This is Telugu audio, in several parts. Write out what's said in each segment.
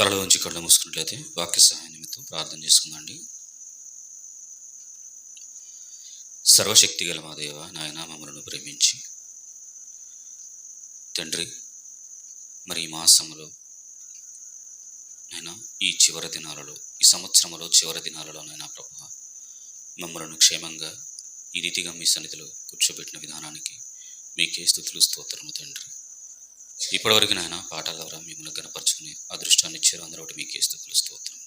తలలో ఉంచి కళ్ళు మూసుకున్నట్లయితే వాక్య సహాయ నిమిత్తం ప్రార్థన చేసుకుందండి. సర్వశక్తి గల మా దేవ, నాయన మమ్మలను ప్రేమించి తండ్రి, మరి ఈ మాసంలో నైనా ఈ చివరి దినాలలో, ఈ సంవత్సరంలో చివరి దినాలలో నైనా ప్రభువా, మమ్మలను క్షేమంగా ఈ రీతిగా మీ సన్నిధిలో కూర్చోబెట్టిన విధానానికి మీకే స్తుతులు స్తోత్రము తండ్రి. ఇప్పటివరకు నాయన పాటల ద్వారా మిమ్మల్ని గణపరచుకునే అదృష్టాన్ని ఇచ్చారు. అందరూ ఒకటి మీకే స్తుతులు స్తోత్రం.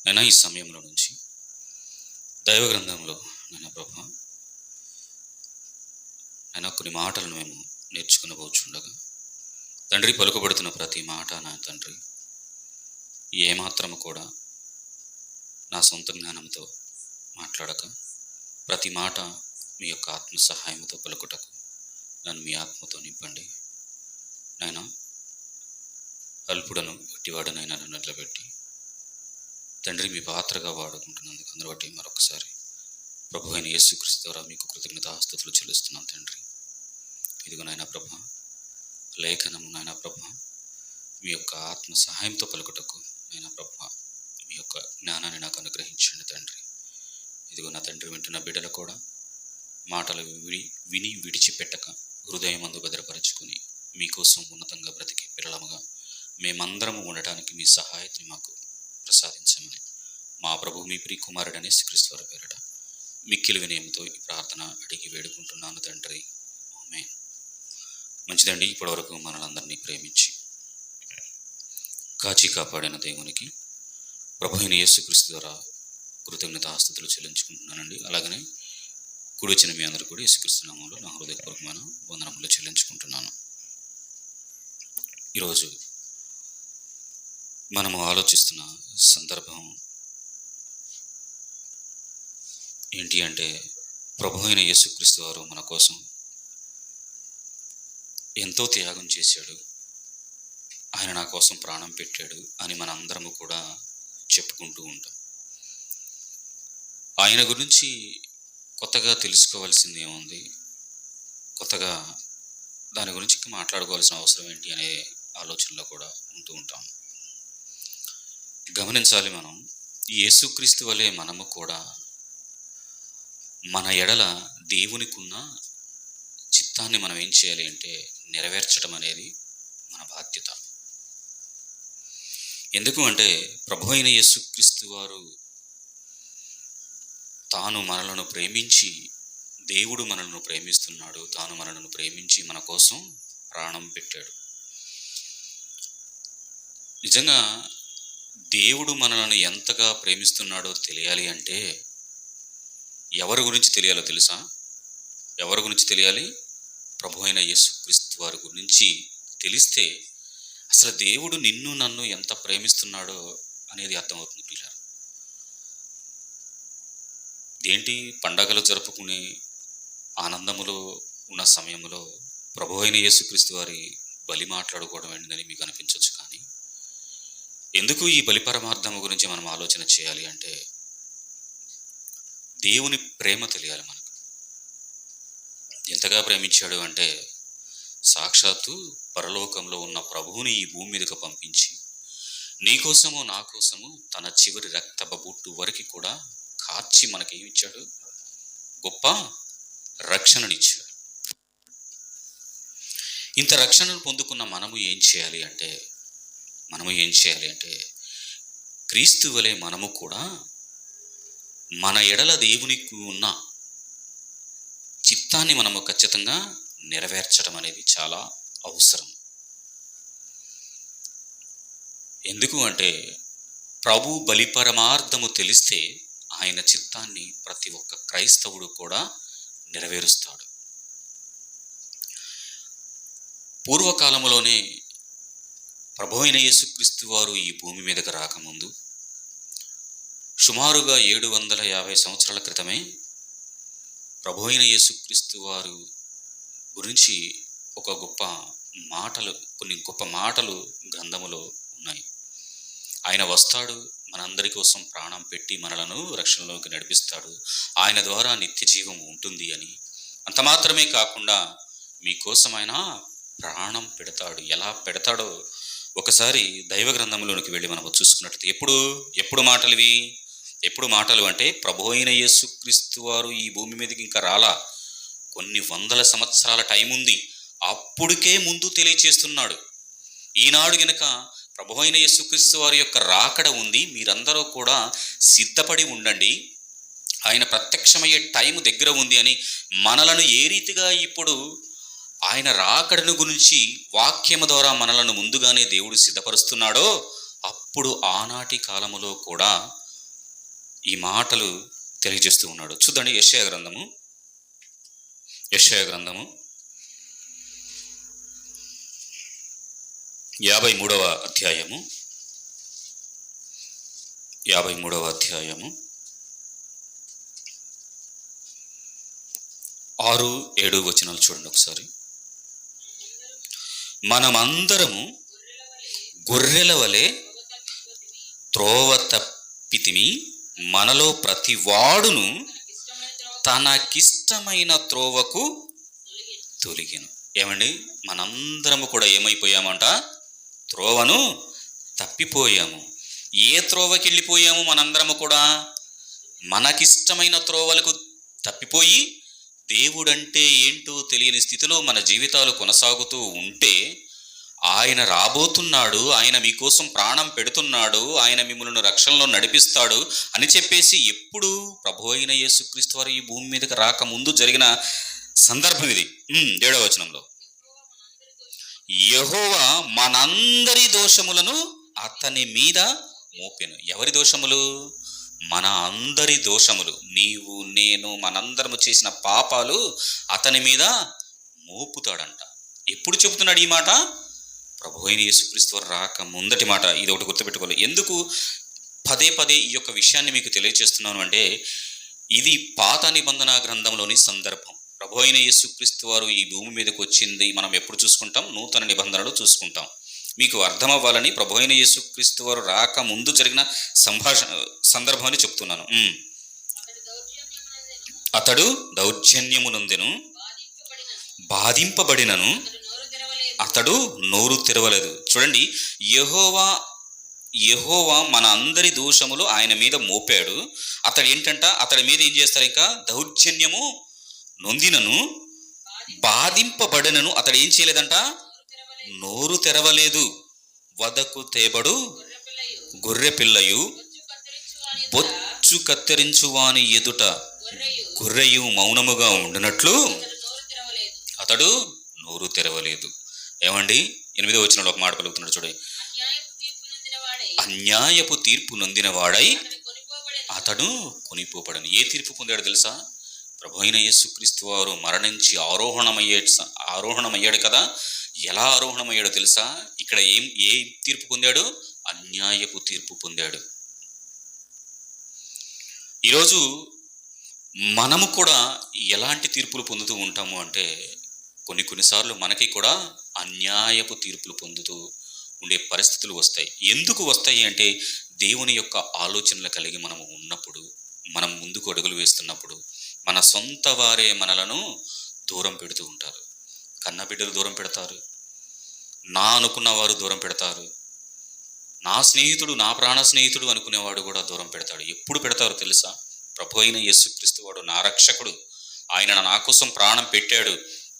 నైనా ఈ సమయంలో నుంచి దైవ గ్రంథంలో నైనా ప్రభా, నైనా కొన్ని మాటలను మేము నేర్చుకునబోచుండగా తండ్రి, పలుకబడుతున్న ప్రతి మాట నా తండ్రి ఏమాత్రము కూడా నా సొంత జ్ఞానంతో మాట్లాడక ప్రతి మాట మీ యొక్క ఆత్మ సహాయంతో పలుకుటకు నన్ను మీ ఆత్మతో నింపండి. నైనా అల్పుడను వట్టివాడనైనా నన్ను నిలబెట్టి తండ్రి మీ పాత్రగా వాడుకుంటున్నందుకు అందరూ బట్టి మరొకసారి ప్రభు అయిన యేసుక్రీస్తు ద్వారా మీకు కృతజ్ఞతాస్తుతులు చెల్లిస్తున్నాను తండ్రి. ఇదిగో నాయన ప్రభా, లేఖనము నాయన ప్రభా మీ యొక్క ఆత్మ సహాయంతో పలుకుటకు నాయన ప్రభా మీ యొక్క జ్ఞానాన్ని నాకు అనుగ్రహించండి తండ్రి. ఇదిగో నా తండ్రి, వింటున్న బిడ్డలు కూడా మాటలు విని విడిచిపెట్టక హృదయమందు భద్రపరచుకొని మీకోసం ఉన్నతంగా బ్రతికి పిల్లలముగా మేమందరము ఉండటానికి మీ సహాయతని మాకు ప్రసాదించమని మా ప్రభు మీ ప్రియ కుమారుడనే యేసుక్రీస్తు వారి పేరట మిక్కిలి వినయంతో ఈ ప్రార్థన అడిగి వేడుకుంటున్నాను తండ్రి. ఆమేన్. మంచిదండి. ఇప్పటివరకు మనలందరినీ ప్రేమించి కాచి కాపాడిన దేవునికి ప్రభు అయిన యేసుక్రీస్తు ద్వారా కృతజ్ఞతాస్తుతులు చెల్లించుకుంటున్నానండి. అలాగనే కూడి వచ్చిన మీ అందరూ కూడా యేసుక్రీస్తు నామములో నా హృదయపూర్వకమైన వందనములు చెల్లించుకుంటున్నాను. ఈరోజు మనము ఆలోచిస్తున్న సందర్భం ఏంటి అంటే, ప్రభు అయిన యేసుక్రీస్తు వారు మన కోసం ఎంతో త్యాగం చేశాడు, ఆయన నా కోసం ప్రాణం పెట్టాడు అని మన అందరము కూడా చెప్పుకుంటూ ఉంటాం. ఆయన గురించి కొత్తగా తెలుసుకోవాల్సింది ఏముంది, కొత్తగా దాని గురించి మాట్లాడుకోవాల్సిన అవసరం ఏంటి అనే ఆలోచనలో కూడా ఉంటూ ఉంటాం. గమనించాలి, మనం యేసుక్రీస్తు వలె మనము కూడా మన ఎడల దేవునికి ఉన్న చిత్తాన్ని మనం ఏం చేయాలి అంటే నెరవేర్చడం అనేది మన బాధ్యత. ఎందుకు అంటే, ప్రభు అయిన యేసుక్రీస్తు వారు తాను మనలను ప్రేమించి, దేవుడు మనలను ప్రేమిస్తున్నాడు, తాను మనలను ప్రేమించి మన కోసం ప్రాణం పెట్టాడు. నిజంగా దేవుడు మనలను ఎంతగా ప్రేమిస్తున్నాడో తెలియాలి అంటే ఎవరి గురించి తెలియాలో తెలుసా? ఎవరి గురించి తెలియాలి? ప్రభు అయిన యేసుక్రీస్తు వారి గురించి తెలిస్తే అసలు దేవుడు నిన్ను నన్ను ఎంత ప్రేమిస్తున్నాడో అనేది అర్థమవుతుంది పిల్లలు. ఏంటి, పండగలు జరుపుకునే ఆనందములో ఉన్న సమయంలో ప్రభు అయిన యేసుక్రీస్తు వారి బలి మాట్లాడుకోవడం ఏంటని మీకు అనిపించవచ్చు. కానీ ఎందుకు ఈ బలి పరమార్థము గురించి మనం ఆలోచన చేయాలి అంటే, దేవుని ప్రేమ తెలియాలి మనకు. ఎంతగా ప్రేమించాడు అంటే, సాక్షాత్తు పరలోకంలో ఉన్న ప్రభువుని ఈ భూమి మీదకు పంపించి నీకోసము నా కోసము తన చివరి రక్తపు బొట్టు వరకు కూడా కార్చి మనకి ఏమి ఇచ్చాడు? గొప్ప రక్షణనిచ్చాడు. ఇంత రక్షణను పొందుకున్న మనము ఏం చేయాలి అంటే, క్రీస్తు వలె మనము కూడా మన ఎడల దేవునికి ఉన్న చిత్తాన్ని మనము ఖచ్చితంగా నెరవేర్చడం అనేది చాలా అవసరం. ఎందుకు అంటే, ప్రభు బలి పరమార్థము తెలిస్తే ఆయన చిత్తాన్ని ప్రతి ఒక్క క్రైస్తవుడు కూడా నెరవేరుస్తాడు. పూర్వకాలంలోనే ప్రభు అయిన యేసుక్రీస్తు వారు ఈ భూమి మీదకు రాకముందు సుమారుగా 750 సంవత్సరాల క్రితమే ప్రభు అయిన యేసుక్రీస్తు వారు గురించి కొన్ని గొప్ప మాటలు గ్రంథములో ఉన్నాయి. ఆయన వస్తాడు, మనందరి కోసం ప్రాణం పెట్టి మనలను రక్షణలోకి నడిపిస్తాడు, ఆయన ద్వారా నిత్య జీవం ఉంటుంది అని. అంత మాత్రమే కాకుండా మీకోసం ఆయన ప్రాణం పెడతాడు. ఎలా పెడతాడో ఒకసారి దైవ గ్రంథంలోనికి వెళ్ళి మనం చూసుకున్నట్లయితే ఎప్పుడు మాటలు ఇవి? ఎప్పుడు మాటలు అంటే ప్రభు అయిన యేసుక్రీస్తు వారు ఈ భూమి మీదకి ఇంకా రాలా, కొన్ని వందల సంవత్సరాల టైం ఉంది. అప్పుడుకే ముందు తెలియచేస్తున్నాడు. ఈనాడు గనుక ప్రభు అయిన యేసుక్రీస్తు వారి యొక్క రాకడ ఉంది, మీరందరూ కూడా సిద్ధపడి ఉండండి, ఆయన ప్రత్యక్షమయ్యే టైం దగ్గర ఉంది అని మనలను ఏ రీతిగా ఇప్పుడు ఆయన రాకడను గురించి వాక్యము ద్వారా మనలను ముందుగానే దేవుడు సిద్ధపరుస్తున్నాడో, అప్పుడు ఆనాటి కాలములో కూడా ఈ మాటలు తెలియజేస్తూ ఉన్నాడు. చూద్దండి, యెషయా గ్రంథము 53వ అధ్యాయము 6-7 వచనాలు చూడండి ఒకసారి. మనమందరము గొర్రెల వలె త్రోవ తప్పితిమి, మనలో ప్రతి వాడును తనకిష్టమైన త్రోవకు తొలిగెను. ఏమండి, మనందరము కూడా ఏమైపోయామంట? త్రోవను తప్పిపోయాము. ఏ త్రోవకి వెళ్ళిపోయాము? మనందరము కూడా మనకిష్టమైన త్రోవలకు తప్పిపోయి దేవుడంటే ఏంటో తెలియని స్థితిలో మన జీవితాలు కొనసాగుతూ ఉంటే, ఆయన రాబోతున్నాడు, ఆయన మీకోసం ప్రాణం పెడుతున్నాడు, ఆయన మిమ్మల్ని రక్షణలో నడిపిస్తాడు అని చెప్పేసి ఎప్పుడు ప్రభు అయిన యేసుక్రీస్తు వారు ఈ భూమి మీదకి రాకముందు జరిగిన సందర్భం ఇది. 7వ వచనంలో, యెహోవా మనందరి దోషములను అతని మీద మోపెను. ఎవరి దోషములు? మన అందరి దోషములు. నీవు నేను మనందరము చేసిన పాపాలు అతని మీద మోపుతాడంట. ఎప్పుడు చెబుతున్నాడు ఈ మాట? ప్రభు అయిన యేసుక్రీస్తు వారు రాక ముందటి మాట. ఇది ఒకటి గుర్తుపెట్టుకోవాలి. ఎందుకు పదే పదే ఈ యొక్క విషయాన్ని మీకు తెలియజేస్తున్నాను అంటే, ఇది పాత నిబంధన గ్రంథంలోని సందర్భం. ప్రభు అయిన యేసుక్రీస్తు వారు ఈ భూమి మీదకి వచ్చింది మనం ఎప్పుడు చూసుకుంటాం? నూతన నిబంధనలు చూసుకుంటాం. మీకు అర్థం అవ్వాలని ప్రభు అయిన యేసుక్రీస్తు వారు రాక ముందు జరిగిన సందర్భాన్ని చెప్తున్నాను. అతడు దౌర్జన్యమునందెను, బాధింపబడినను, అతడు నోరు తెరవలేదు. చూడండి, యెహోవా మన అందరి దోషములు ఆయన మీద మోపాడు. అతడు ఏంటంట? అతడి మీద ఏం చేస్తారు? ఇంకా దౌర్జన్యము నొందినను, బాధింపబడినను, అతడు ఏం చేయలేదంట? నోరు తెరవలేదు. వదకు తేబడు గొర్రె పిల్లయు, బొచ్చు కత్తిరించు వాని ఎదుట గొర్రెయు మౌనముగా ఉండినట్లు అతడు నోరు తెరవలేదు. ఏమండి, 8వ వచనంలో ఒక మాట పలుకుతున్నాడు చూడండి. అన్యాయపు తీర్పు నొందిన వాడై అతడు కొనిపోబడను. ఏ తీర్పు పొందాడు తెలుసా? ప్రభు అయిన యేసుక్రీస్తు వారు మరణించి ఆరోహణమయ్యాడు కదా. ఎలా ఆరోహణమయ్యాడో తెలుసా? ఇక్కడ ఏ తీర్పు పొందాడు? అన్యాయపు తీర్పు పొందాడు. ఈరోజు మనము కూడా ఎలాంటి తీర్పులు పొందుతూ ఉంటాము అంటే, కొన్నిసార్లు మనకి కూడా అన్యాయపు తీర్పులు పొందుతూ ఉండే పరిస్థితులు వస్తాయి. ఎందుకు వస్తాయి అంటే, దేవుని యొక్క ఆలోచనలు కలిగి మనము ఉన్నప్పుడు, మనం ముందుకు అడుగులు వేస్తున్నప్పుడు మన సొంత వారే మనలను దూరం పెడుతూ ఉంటారు. కన్నబిడ్డలు దూరం పెడతారు, నా అనుకున్న వారు దూరం పెడతారు, నా స్నేహితుడు, నా ప్రాణ స్నేహితుడు అనుకునేవాడు కూడా దూరం పెడతాడు. ఎప్పుడు పెడతారు తెలుసా? ప్రభు అయిన యేసుక్రీస్తు వాడు నా రక్షకుడు, ఆయన నా కోసం ప్రాణం పెట్టాడు,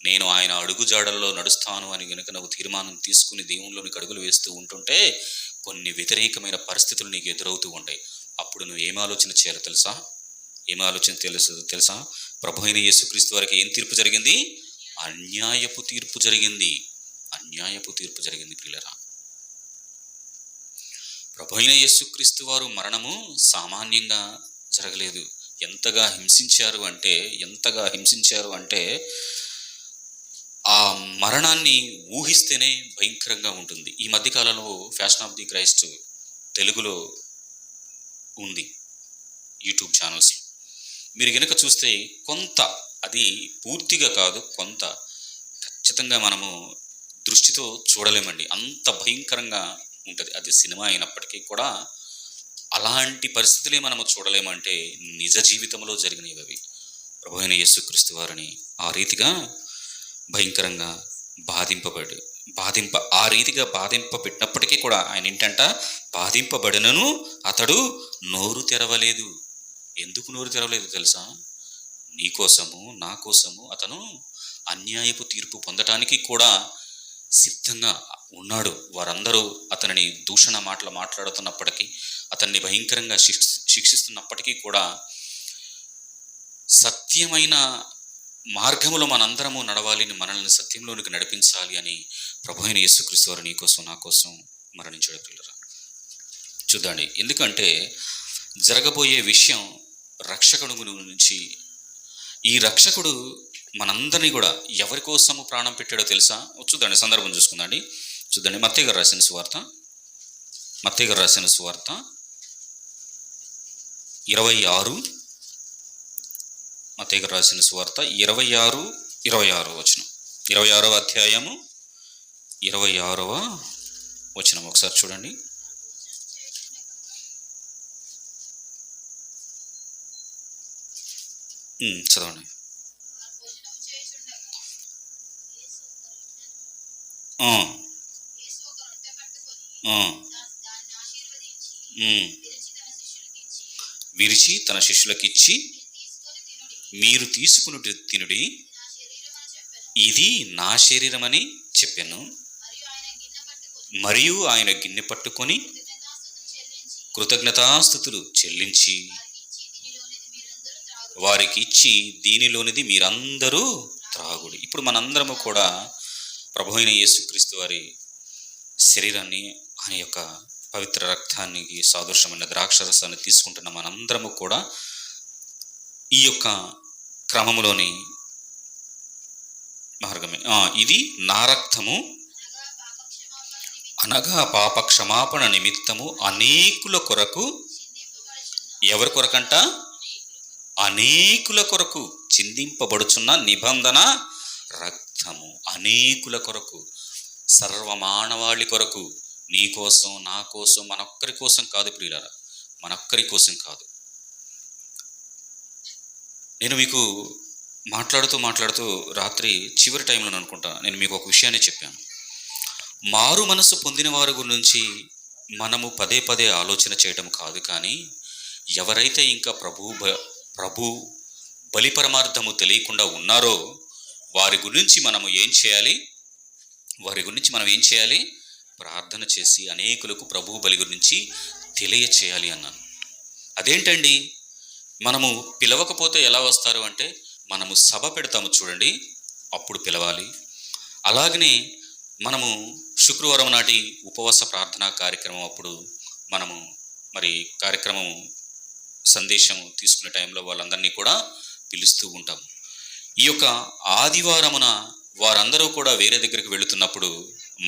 నేను ఆయన అడుగుజాడల్లో నడుస్తాను అని గనుక నువ్వు తీర్మానం తీసుకుని దేవునిలోనికి అడుగులు వేస్తూ ఉంటుంటే, కొన్ని వ్యతిరేకమైన పరిస్థితులు నీకు ఎదురవుతూ ఉంటాయి. అప్పుడు నువ్వు ఏం ఆలోచన చేయాలో తెలుసా? తెలుసా? ప్రభు అయిన యేసుక్రీస్తు వారికి ఏం తీర్పు జరిగింది? అన్యాయపు తీర్పు జరిగింది. ప్రియులారా, ప్రభు అయిన యేసుక్రీస్తు వారు మరణము సామాన్యంగా జరగలేదు. ఎంతగా హింసించారు అంటే ఆ మరణాన్ని ఊహిస్తేనే భయంకరంగా ఉంటుంది. ఈ మధ్యకాలంలో ఫ్యాషన్ ఆఫ్ ది క్రైస్ట్ తెలుగులో ఉంది, యూట్యూబ్ ఛానల్స్. మీరు గనుక చూస్తే కొంత, అది పూర్తిగా కాదు, కొంత ఖచ్చితంగా మనము దృష్టితో చూడలేమండి. అంత భయంకరంగా ఉంటుంది. అది సినిమా అయినప్పటికీ కూడా అలాంటి పరిస్థితులే మనము చూడలేమంటే నిజ జీవితంలో జరిగినవి అవి. ప్రభు అయిన యేసుక్రీస్తు వారిని ఆ రీతిగా భయంకరంగా ఆ రీతిగా పెట్టినప్పటికీ కూడా ఆయన ఏంటంట, బాధింపబడినను అతడు నోరు తెరవలేదు. ఎందుకు నోరు తెరవలేదు తెలుసా? నీ కోసము నా కోసము అతను అన్యాయపు తీర్పు పొందటానికి కూడా సిద్ధంగా ఉన్నాడు. వారందరూ అతనిని దూషణ మాటలు మాట్లాడుతున్నప్పటికీ, అతన్ని భయంకరంగా శిక్షిస్తున్నప్పటికీ కూడా సత్యమైన మార్గములో మనందరము నడవాలి, మనల్ని సత్యంలోనికి నడిపించాలి అని ప్రభువైన యేసుక్రీస్తు వారు నీ కోసం నా కోసం మరణించాడు పిల్లరా. చూద్దండి, ఎందుకంటే జరగబోయే విషయం రక్షకుడు గురించి. ఈ రక్షకుడు మనందరినీ కూడా ఎవరి కోసము ప్రాణం పెట్టాడో తెలుసా? చూద్దండి, సందర్భం చూసుకుందండి. చూద్దండి, మత్తయి గారు రాసిన సువార్త 26, మత్తయి గారు రాసిన సువార్త 26 వచనం, 26వ అధ్యాయము 26వ వచనం ఒకసారి చూడండి. చదవండి. విరిచి తన శిష్యులకిచ్చి, మీరు తీసుకుని తినుడి, ఇది నా శరీరం అని చెప్పాను. మరియు ఆయన గిన్నె పట్టుకొని కృతజ్ఞతాస్తుతులు చెల్లించి వారికి ఇచ్చి, దీనిలోనిది మీరందరూ త్రాగుడి. ఇప్పుడు మనందరము కూడా ప్రభువైన యేసుక్రీస్తు వారి శరీరాన్ని, ఆయన యొక్క పవిత్ర రక్తానికి సాదృశ్యమైన ద్రాక్షరసాన్ని తీసుకుంటున్న మనందరము కూడా ఈ యొక్క క్రమములోని మార్గమే. ఇది నా రక్తము అనగా పాప క్షమాపణ నిమిత్తము అనేకుల కొరకు. ఎవరి కొరకంట? అనేకుల కొరకు చిందింపబడుచున్న నిబంధన రక్తము. అనేకుల కొరకు, సర్వమానవాళి కొరకు, నీ కోసం నా కోసం, మనొక్కరి కోసం కాదు ప్రియులారా, మనొక్కరి కోసం కాదు. నేను మీకు మాట్లాడుతూ రాత్రి చివరి టైంలో అనుకుంటా నేను మీకు ఒక విషయాన్ని చెప్పాను. మారు మనసు పొందిన వారి గురించి మనము పదే పదే ఆలోచన చేయటం కాదు, కానీ ఎవరైతే ఇంకా ప్రభు బలి పరమార్థము తెలియకుండా ఉన్నారో వారి గురించి మనం ఏం చేయాలి? ప్రార్థన చేసి అనేకులకు ప్రభు బలి గురించి తెలియచేయాలి అన్నాను. అదేంటండి, మనము పిలవకపోతే ఎలా వస్తారు అంటే, మనము సభ పెడతాము చూడండి, అప్పుడు పిలవాలి. అలాగనే మనము శుక్రవారం నాటి ఉపవాస ప్రార్థనా కార్యక్రమం అప్పుడు మనము కార్యక్రమం సందేశం తీసుకునే టైంలో వాళ్ళందరినీ కూడా పిలుస్తూ ఉంటాం. ఈ యొక్క ఆదివారమున వారందరూ కూడా వేరే దగ్గరికి వెళుతున్నప్పుడు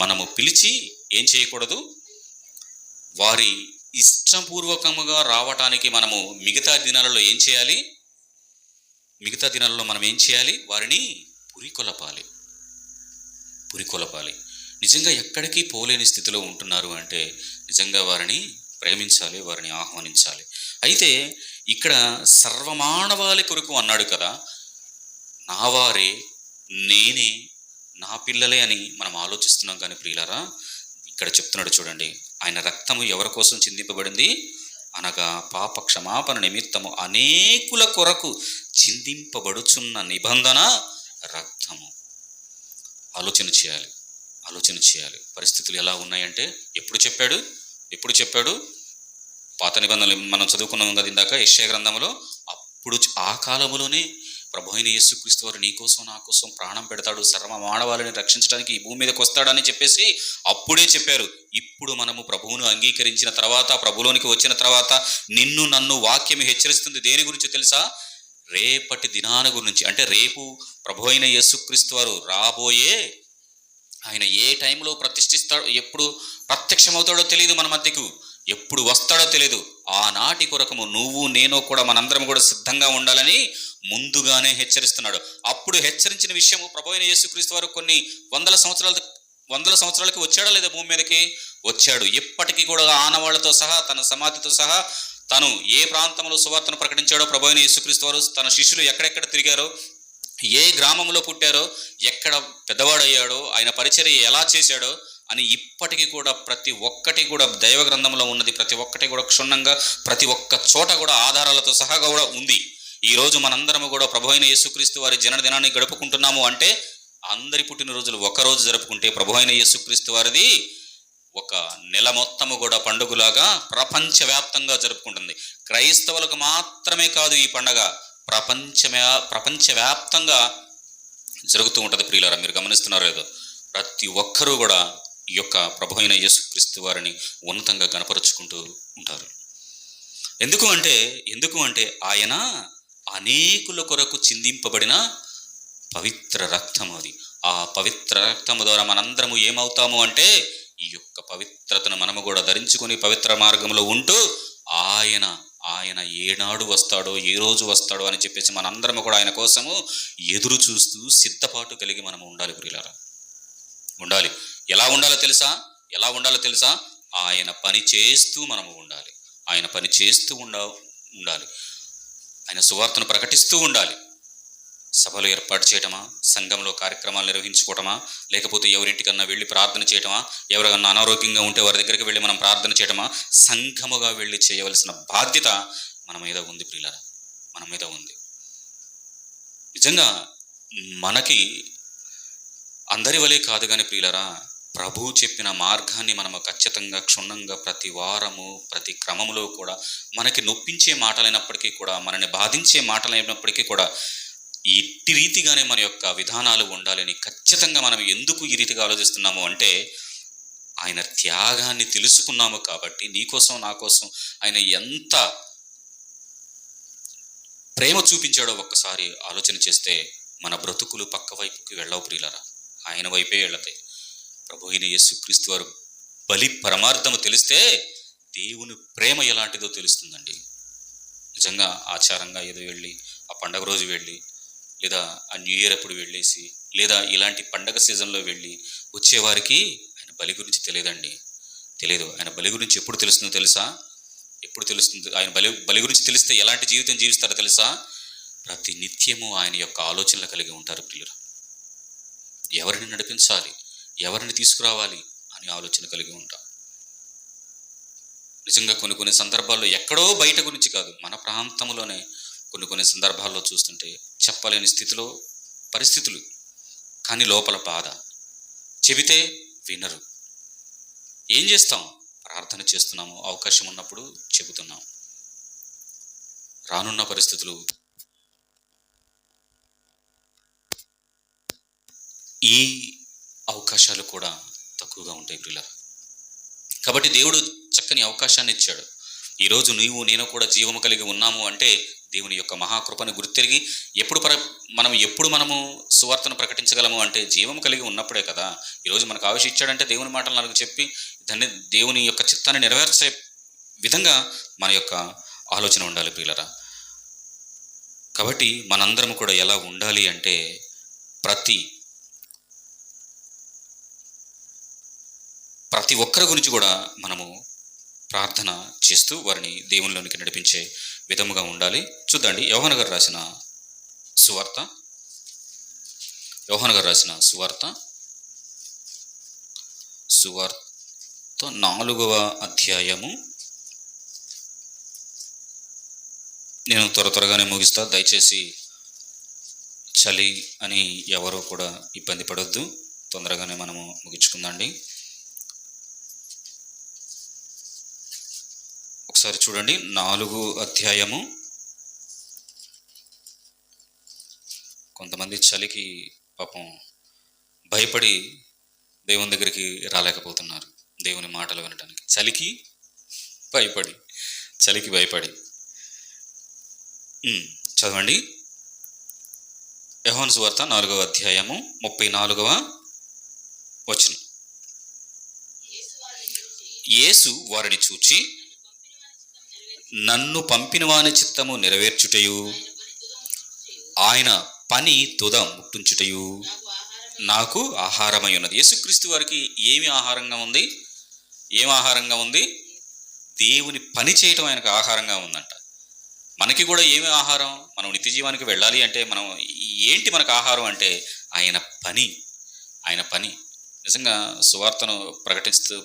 మనము పిలిచి ఏం చేయకూడదు, వారి ఇష్టపూర్వకముగా రావటానికి మనము మిగతా దినాలలో మనం ఏం చేయాలి? వారిని పురికొలపాలి. నిజంగా ఎక్కడికి పోలేని స్థితిలో ఉంటున్నారు అంటే నిజంగా వారిని ప్రేమించాలి, వారిని ఆహ్వానించాలి. అయితే ఇక్కడ సర్వమానవాళి కొరకు అన్నాడు కదా, నా వారే, నేనే, నా పిల్లలే అని మనం ఆలోచిస్తున్నాం. కానీ ప్రియులారా, ఇక్కడ చెప్తున్నాడు చూడండి, ఆయన రక్తము ఎవరి కోసం చిందింపబడింది అనగా పాప క్షమాపణ నిమిత్తము అనేకుల కొరకు చిందింపబడుచున్న నిబంధన రక్తము. ఆలోచన చేయాలి. పరిస్థితులు ఎలా ఉన్నాయంటే, ఎప్పుడు చెప్పాడు? పాత నిబంధనలు మనం చదువుకున్నాం కదా ఇందాక యెషయా గ్రంథంలో. అప్పుడు ఆ కాలంలోనే ప్రభువైన యేసుక్రీస్తు వారు నీ కోసం నా కోసం ప్రాణం పెడతాడు, సర్వ మానవాళిని రక్షించడానికి ఈ భూమి మీదకి వస్తాడని చెప్పేసి అప్పుడే చెప్పారు. ఇప్పుడు మనము ప్రభువును అంగీకరించిన తర్వాత, ప్రభులోనికి వచ్చిన తర్వాత నిన్ను నన్ను వాక్యం హెచ్చరిస్తుంది. దేని గురించి తెలుసా? రేపటి దినాన గురించి. అంటే రేపు ప్రభువైన యేసుక్రీస్తు వారు రాబోయే, ఆయన ఏ టైంలో ప్రతిష్ఠిస్తాడో, ఎప్పుడు ప్రత్యక్షమవుతాడో తెలియదు, మన మధ్యకు ఎప్పుడు వస్తాడో తెలియదు. ఆనాటి కొరకము నువ్వు నేను కూడా మనందరం కూడా సిద్ధంగా ఉండాలని ముందుగానే హెచ్చరిస్తున్నాడు. అప్పుడు హెచ్చరించిన విషయము ప్రభువైన యేసుక్రీస్తు వారు కొన్ని వందల సంవత్సరాలకి వచ్చాడా లేదా? భూమి మీదకి వచ్చాడు. ఇప్పటికీ కూడా ఆనవాళ్లతో సహా, తన సమాధితో సహా, తను ఏ ప్రాంతంలో సువార్తను ప్రకటించాడో ప్రభువైన యేసుక్రీస్తు వారు, తన శిష్యులు ఎక్కడెక్కడ తిరిగారో ఏ గ్రామంలో పుట్టారో, ఎక్కడ పెద్దవాడయ్యాడో, ఆయన పరిచర్య ఎలా చేశాడో అని ఇప్పటికీ కూడా ప్రతి ఒక్కటి కూడా దైవ గ్రంథంలో ఉన్నది, ప్రతి ఒక్కటి కూడా క్షుణ్ణంగా ప్రతి ఒక్క చోట కూడా ఆధారాలతో సహా కూడా ఉంది. ఈరోజు మనందరము కూడా ప్రభువైన యేసుక్రీస్తు వారి జన్మదినాన్ని గడుపుకుంటున్నాము అంటే, అందరి పుట్టినరోజులు ఒక్కరోజు జరుపుకుంటే ప్రభువైన యేసుక్రీస్తు వారిది ఒక నెల మొత్తము కూడా పండుగలాగా ప్రపంచవ్యాప్తంగా జరుపుకుంటుంది. క్రైస్తవులకు మాత్రమే కాదు ఈ పండగ, ప్రపంచవ్యాప్తంగా జరుగుతూ ఉంటుంది. ప్రియులారా, మీరు గమనిస్తున్నారో లేదో, ప్రతి ఒక్కరూ కూడా ఈ యొక్క ప్రభువైన యేసుక్రీస్తు వారిని ఉన్నతంగా గణపరుచుకుంటూ ఉంటారు. ఎందుకు అంటే ఆయన అనేకుల కొరకు చిందింపబడిన పవిత్ర రక్తము. అది ఆ పవిత్ర రక్తము ద్వారా మనందరము ఏమవుతాము అంటే, ఈ యొక్క పవిత్రతను మనము కూడా ధరించుకొని పవిత్ర మార్గంలో ఉంటూ ఆయన ఏనాడు వస్తాడో, ఏ రోజు వస్తాడో అని చెప్పేసి మనందరము కూడా ఆయన కోసము ఎదురు చూస్తూ సిద్ధపాటు కలిగి మనము ఉండాలి. ప్రియులారా, ఉండాలి. ఎలా ఉండాలో తెలుసా? ఆయన పని చేస్తూ మనము ఉండాలి. ఆయన పని చేస్తూ ఉండాలి. ఆయన సువార్తను ప్రకటిస్తూ ఉండాలి. సభలు ఏర్పాటు చేయటమా, సంఘంలో కార్యక్రమాలు నిర్వహించుకోవటమా, లేకపోతే ఎవరింటికన్నా వెళ్ళి ప్రార్థన చేయటమా, ఎవరికన్నా అనారోగ్యంగా ఉంటే వారి దగ్గరికి వెళ్ళి మనం ప్రార్థన చేయటమా, సంఘముగా వెళ్ళి చేయవలసిన బాధ్యత మన మీద ఉంది. ప్రియులారా, మన మీద ఉంది. నిజంగా మనకి అందరి వలే కాదు కానీ ప్రియులారా, ప్రభువు చెప్పిన మార్గాన్ని మనము ఖచ్చితంగా క్షుణ్ణంగా ప్రతి వారము ప్రతి క్రమంలో కూడా, మనకి నొప్పించే మాటలైనప్పటికీ కూడా, మనని బాధించే మాటలైనప్పటికీ కూడా ఇట్టి రీతిగానే మన యొక్క విధానాలు ఉండాలని ఖచ్చితంగా మనం ఎందుకు ఈ రీతిగా ఆలోచిస్తున్నాము అంటే, ఆయన త్యాగాన్ని తెలుసుకున్నాము కాబట్టి. నీకోసం నా కోసం ఆయన ఎంత ప్రేమ చూపించాడో ఒక్కసారి ఆలోచన చేస్తే మన బ్రతుకులు పక్క వైపుకి వెళ్ళవు ప్రియులారా, ఆయన వైపే వెళతాయి. ప్రభు అయిన యేసుక్రీస్తు వారు బలి పరమార్థము తెలిస్తే దేవుని ప్రేమ ఎలాంటిదో తెలుస్తుందండి. నిజంగా ఆచారంగా ఏదో వెళ్ళి ఆ పండగ రోజు వెళ్ళి, లేదా ఆ న్యూ ఇయర్ అప్పుడు వెళ్ళేసి, లేదా ఇలాంటి పండగ సీజన్లో వెళ్ళి వచ్చేవారికి ఆయన బలి గురించి తెలియదు. ఆయన బలి గురించి ఎప్పుడు తెలుస్తుందో తెలుసా? ఆయన బలి గురించి తెలిస్తే ఎలాంటి జీవితం జీవిస్తారో తెలుసా? ప్రతి నిత్యము ఆయన యొక్క ఆలోచనలు కలిగి ఉంటారు ప్రియులు. ఎవరిని నడిపించాలి, ఎవరిని తీసుకురావాలి అనే ఆలోచన కలిగి ఉంటాం. నిజంగా కొన్ని సందర్భాల్లో ఎక్కడో బయట గురించి కాదు, మన ప్రాంతంలోనే కొన్ని సందర్భాల్లో చూస్తుంటే చెప్పలేని స్థితిలో పరిస్థితులు, కానీ లోపల బాధ. చెబితే వినరు. ఏం చేస్తాం? ప్రార్థన చేస్తున్నాము, అవకాశం ఉన్నప్పుడు చెబుతున్నాం. రానున్న పరిస్థితులు ఈ అవకాశాలు కూడా తక్కువగా ఉంటాయి ప్రియులారా. కాబట్టి దేవుడు చక్కని అవకాశాన్ని ఇచ్చాడు. ఈరోజు నీవు నేను కూడా జీవము కలిగి ఉన్నాము అంటే దేవుని యొక్క మహాకృపను గుర్తిరిగి ఎప్పుడు మనము సువార్తను ప్రకటించగలము అంటే జీవము కలిగి ఉన్నప్పుడే కదా. ఈరోజు మనకు ఆవిష ఇచ్చాడంటే దేవుని మాటలు నాకు చెప్పి దాన్ని దేవుని యొక్క చిత్తాన్ని నెరవేర్చే విధంగా మన యొక్క ఆలోచన ఉండాలి ప్రియులారా. కాబట్టి మనందరము కూడా ఎలా ఉండాలి అంటే, ప్రతి ఒక్కరి గురించి కూడా మనము ప్రార్థన చేస్తూ వారిని దేవునిలోనికి నడిపించే విధముగా ఉండాలి. చూద్దండి, యోహాను గారు రాసిన సువార్త 4వ అధ్యాయము. నేను త్వరగానే ముగిస్తా, దయచేసి చలి అని ఎవరో కూడా ఇబ్బంది పడొద్దు, తొందరగానే మనము ముగించుకుందాండి. ఒకసారి చూడండి, 4వ అధ్యాయము. కొంతమంది చలికి పాపం భయపడి దేవుని దగ్గరికి రాలేకపోతున్నారు దేవుని మాటలు వినడానికి. చలికి భయపడి చదవండి. యోహాను సువార్త 4వ అధ్యాయము 34వ వచనం. యేసు వారిని చూచి, నన్ను పంపిన వాని చిత్తము నెరవేర్చుటయు ఆయన పని తుద ముట్టించుటయు నాకు ఆహారమై ఉన్నది. యేసుక్రీస్తు వారికి ఏమి ఆహారంగా ఉంది? దేవుని పని చేయటం ఆయనకు ఆహారంగా ఉందంట. మనకి కూడా ఏమి ఆహారం? మనం నిత్య జీవానికి వెళ్ళాలి అంటే మనం ఏంటి మనకు ఆహారం అంటే ఆయన పని. ఆయన పని. నిజంగా సువార్తను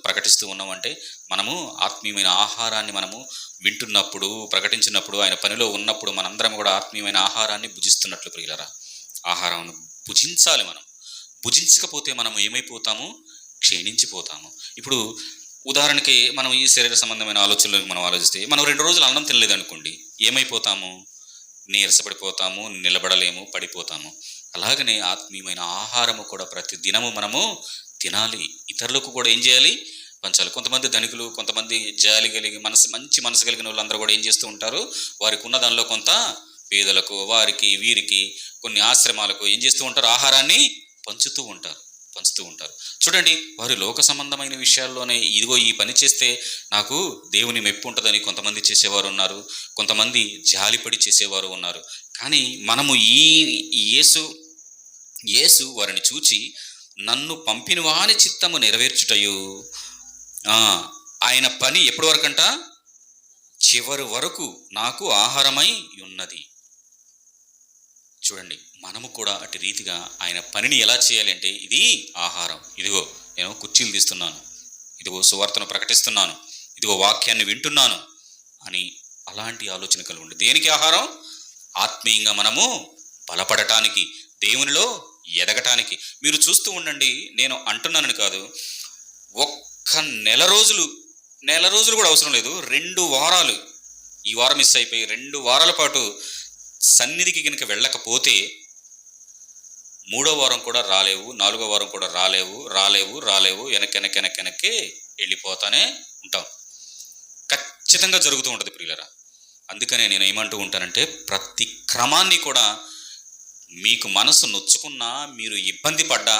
ప్రకటిస్తూ ఉన్నామంటే మనము ఆత్మీయమైన ఆహారాన్ని మనము వింటున్నప్పుడు, ప్రకటించినప్పుడు, ఆయన పనిలో ఉన్నప్పుడు మనందరం కూడా ఆత్మీయమైన ఆహారాన్ని భుజిస్తున్నట్లు ప్రియులారా. ఆహారం భుజించాలి. మనం భుజించకపోతే మనం ఏమైపోతాము? క్షీణించిపోతాము. ఇప్పుడు ఉదాహరణకి మనం ఈ శరీర సంబంధమైన ఆలోచనలకు మనం ఆలోచిస్తే, మనం 2 రోజులు అన్నం తినలేదనుకోండి, ఏమైపోతాము? నీరసపడిపోతాము, నిలబడలేము, పడిపోతాము. అలాగనే ఆత్మీయమైన ఆహారము కూడా ప్రతి దినము మనము తినాలి. ఇతరులకు కూడా ఏం చేయాలి? పంచాలి. కొంతమంది ధనికులు, కొంతమంది జాలి కలిగి మంచి మనసు కలిగిన వాళ్ళందరూ కూడా ఏం చేస్తూ ఉంటారు? వారికి ఉన్న దానిలో కొంత పేదలకు, వారికి, వీరికి, కొన్ని ఆశ్రమాలకు ఏం చేస్తూ ఉంటారు? ఆహారాన్ని పంచుతూ ఉంటారు. చూడండి, వారి లోక సంబంధమైన విషయాల్లోనే ఇదిగో ఈ పని చేస్తే నాకు దేవుని మెప్పు ఉంటుందని కొంతమంది చేసేవారు ఉన్నారు, కొంతమంది జాలిపడి చేసేవారు ఉన్నారు. కానీ మనము ఈ యేసు వారిని చూచి నన్ను పంపిన వాని చిత్తము నెరవేర్చుటయు, ఆయన పని ఎప్పటి వరకంట? చివరి వరకు నాకు ఆహారమై ఉన్నది. చూడండి, మనము కూడా అటు రీతిగా ఆయన పనిని ఎలా చేయాలి అంటే, ఇది ఆహారం, ఇదిగో నేను కుర్చీలు తీస్తున్నాను, ఇదిగో సువార్తను ప్రకటిస్తున్నాను, ఇదిగో వాక్యాన్ని వింటున్నాను అని అలాంటి ఆలోచన కలిగి ఉండి, దేనికి ఆహారం? ఆత్మీయంగా మనము బలపడటానికి, దేవునిలో ఎదగటానికి. మీరు చూస్తూ ఉండండి, నేను అంటున్నానని కాదు, ఒక్క నెల రోజులు కూడా అవసరం లేదు, 2 వారాలు, ఈ వారం మిస్ అయిపోయి 2 వారాల పాటు సన్నిధికి కనుక వెళ్ళకపోతే 3వ వారం కూడా రాలేవు, 4వ వారం కూడా రాలేవు, వెనక్కి వెళ్ళిపోతానే ఉంటాం. ఖచ్చితంగా జరుగుతూ ఉంటుంది ప్రియులరా. అందుకనే నేను ఏమంటూ ఉంటానంటే, ప్రతి క్రమాన్ని కూడా మీకు మనసు నొచ్చుకున్నా, మీరు ఇబ్బంది పడ్డా,